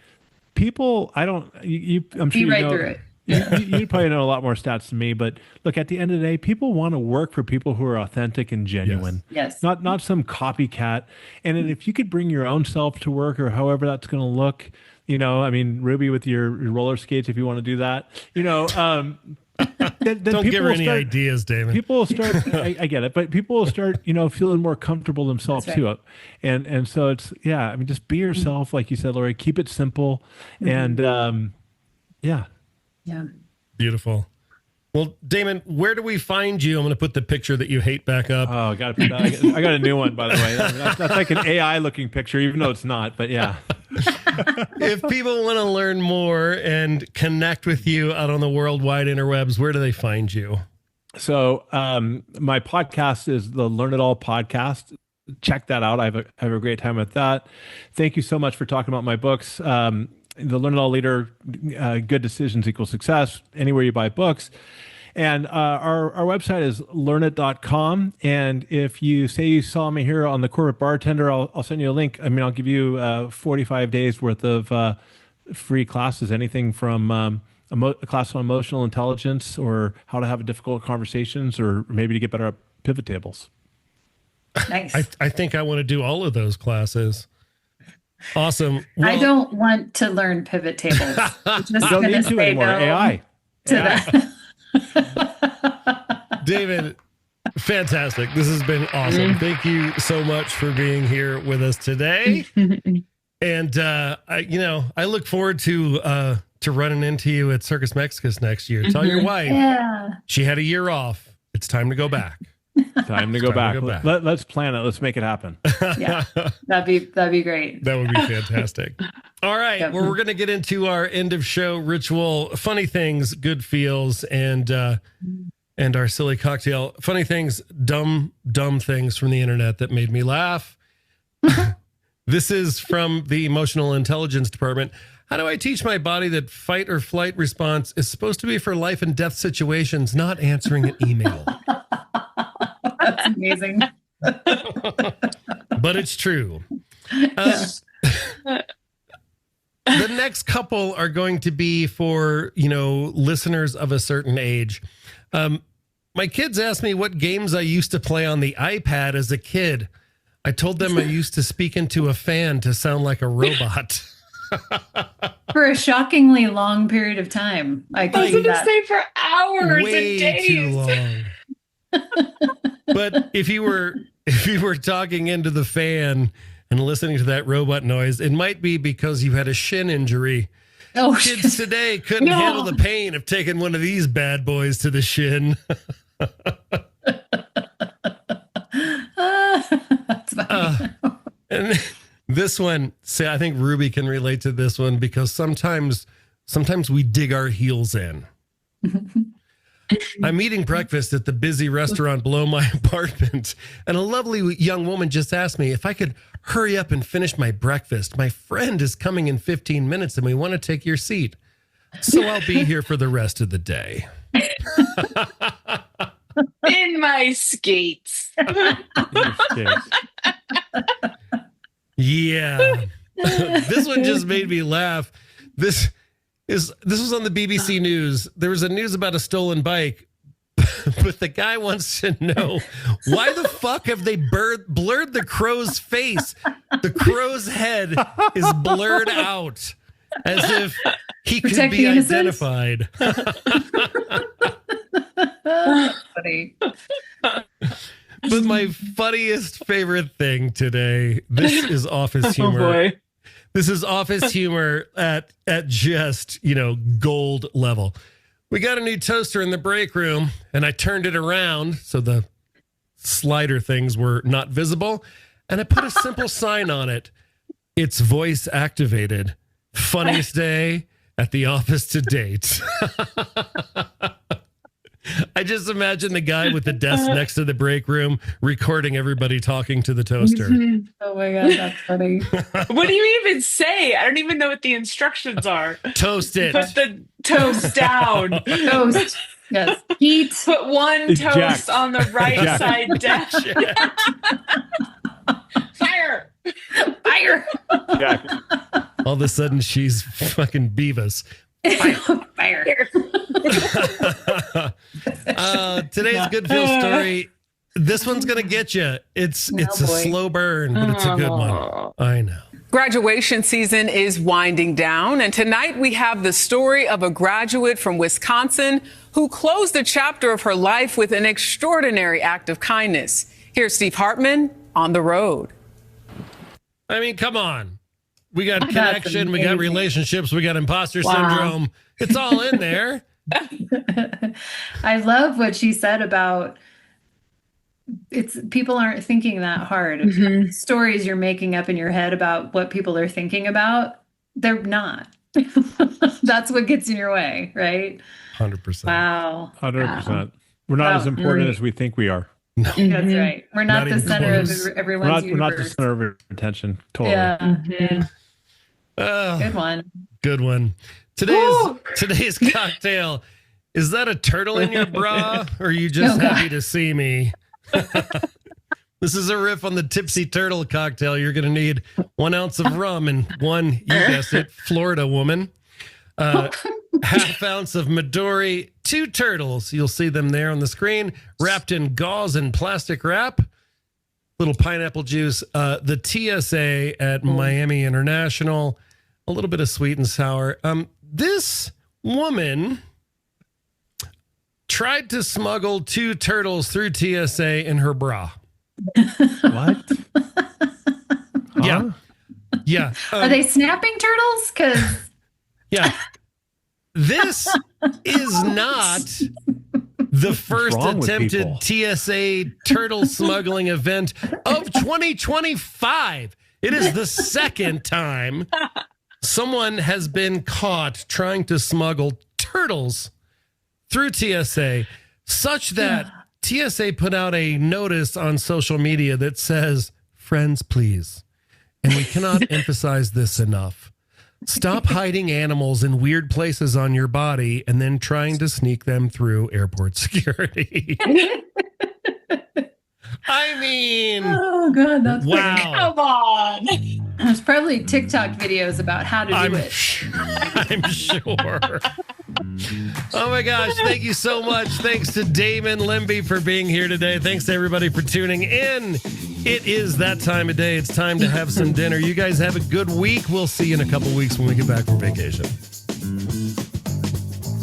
People, I'm sure through it. You probably know a lot more stats than me, but look, at the end of the day, people want to work for people who are authentic and genuine. Yes. Not some copycat. And then if you could bring your own self to work or however that's going to look, I mean, Ruby with your roller skates, if you want to do that, then Don't give her any start, ideas, Damon. People will start, I get it, but people will start, feeling more comfortable themselves too. And so it's, just be yourself, like you said, Lori, keep it simple. And yeah. Beautiful. Well, Damon, where do we find you? I'm going to put the picture that you hate back up. Oh, I got a new one, by the way. That's like an AI looking picture, even though it's not, but yeah. If people want to learn more and connect with you out on the worldwide interwebs, where do they find you? So my podcast is the Learn It All podcast. Check that out. I have a great time with that. Thank you so much for talking about my books. The Learn It All Leader, Good Decisions Equal Success, anywhere you buy books. And our website is learnit.com. And if you say you saw me here on the Corporate Bartender, I'll send you a link. I mean, I'll give you 45 days worth of free classes, anything from a class on emotional intelligence or how to have difficult conversations or maybe to get better at pivot tables. Nice. I think I want to do all of those classes. Awesome. Well, I don't want to learn pivot tables. You don't need to anymore. AI. That. David, fantastic. This has been awesome. Thank you so much for being here with us today. And I look forward to running into you at Circus Mexicus next year. Tell your wife she had a year off. It's time to go back. Time to go back. Let's plan it. Let's make it happen. Yeah, that'd be great. That would be fantastic. All right. Yep. Well, we're going to get into our end of show ritual, funny things, good feels, and our silly cocktail. Funny things, dumb things from the internet that made me laugh. This is from the emotional intelligence department. How do I teach my body that fight or flight response is supposed to be for life and death situations, not answering an email? That's amazing. But it's true. The next couple are going to be for, listeners of a certain age. My kids asked me what games I used to play on the iPad as a kid. I told them I used to speak into a fan to sound like a robot. For a shockingly long period of time. I was going to say for hours way and days. Too long. But if you were talking into the fan and listening to that robot noise, it might be because you had a shin injury. Oh, kids today couldn't handle the pain of taking one of these bad boys to the shin. That's funny. And this one, I think Ruby can relate to this one because sometimes we dig our heels in. I'm eating breakfast at the busy restaurant below my apartment, and a lovely young woman just asked me if I could hurry up and finish my breakfast. My friend is coming in 15 minutes, and we want to take your seat. So I'll be here for the rest of the day. In my skates. Yeah. This one just made me laugh. This was on the BBC News. There was a news about a stolen bike, but the guy wants to know why the fuck have they blurred the crow's face? The crow's head is blurred out as if he could be identified. Funny. But my funniest favorite thing today, this is office humor. Oh boy. This is office humor at just, gold level. We got a new toaster in the break room, and I turned it around so the slider things were not visible, and I put a simple sign on it. It's voice activated. Funniest day at the office to date. I just imagine the guy with the desk next to the break room recording everybody talking to the toaster. Oh my God, that's funny. What do you even say? I don't even know what the instructions are. Toast it. Put the toast down. Toast. Yes. Heat. Put one Eject. toast on the right Eject. side down. Fire. Fire. Yeah. All of a sudden, she's fucking Beavis. Fire. Today's good feel story. This one's going to get you. It's a slow burn, but it's a good one. I know. Graduation season is winding down, and tonight we have the story of a graduate from Wisconsin who closed a chapter of her life with an extraordinary act of kindness. Here's Steve Hartman on the road. I mean, come on. We got connection, we got relationships, we got imposter syndrome. It's all in there. I love what she said about people aren't thinking that hard. Stories you're making up in your head about what people are thinking about, they're not. That's what gets in your way, right? 100%. Wow. 100%. We're not as important as we think we are. No. That's right. We're not the center of everyone's we're not the universe. center of your attention. Totally. Yeah. Good one. Good one. Today's cocktail. Is that a turtle in your bra, or are you just happy to see me? This is a riff on the Tipsy Turtle cocktail. You're going to need 1 ounce of rum and one, you guessed it, Florida woman. Half ounce of Midori, 2 turtles. You'll see them there on the screen, wrapped in gauze and plastic wrap. Little pineapple juice. The TSA at Miami International. A little bit of sweet and sour. This woman tried to smuggle 2 turtles through TSA in her bra. What? Yeah. Yeah. Are they snapping turtles? Because yeah. This is not the first attempted TSA turtle smuggling event of 2025. It is the second time someone has been caught trying to smuggle turtles through TSA, such that TSA put out a notice on social media that says, "Friends, please." And we cannot emphasize this enough. Stop hiding animals in weird places on your body and then trying to sneak them through airport security. I mean, oh god, that's wow. funny. Come on. There's probably TikTok videos about how to do it. I'm sure. Oh my gosh, thank you so much. Thanks to Damon Lembi for being here today. Thanks to everybody for tuning in. It is that time of day. It's time to have some dinner. You guys have a good week. We'll see you in a couple weeks when we get back from vacation.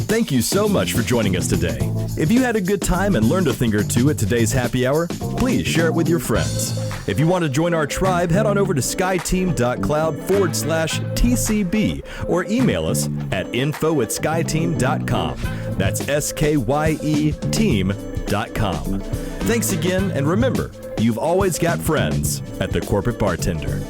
Thank you so much for joining us today. If you had a good time and learned a thing or two at today's happy hour, please share it with your friends. If you want to join our tribe, head on over to skyeteam.cloud/TCB or email us at info@skyeteam.com. That's SKYE team.com. Thanks again, and remember, you've always got friends at the Corporate Bartender.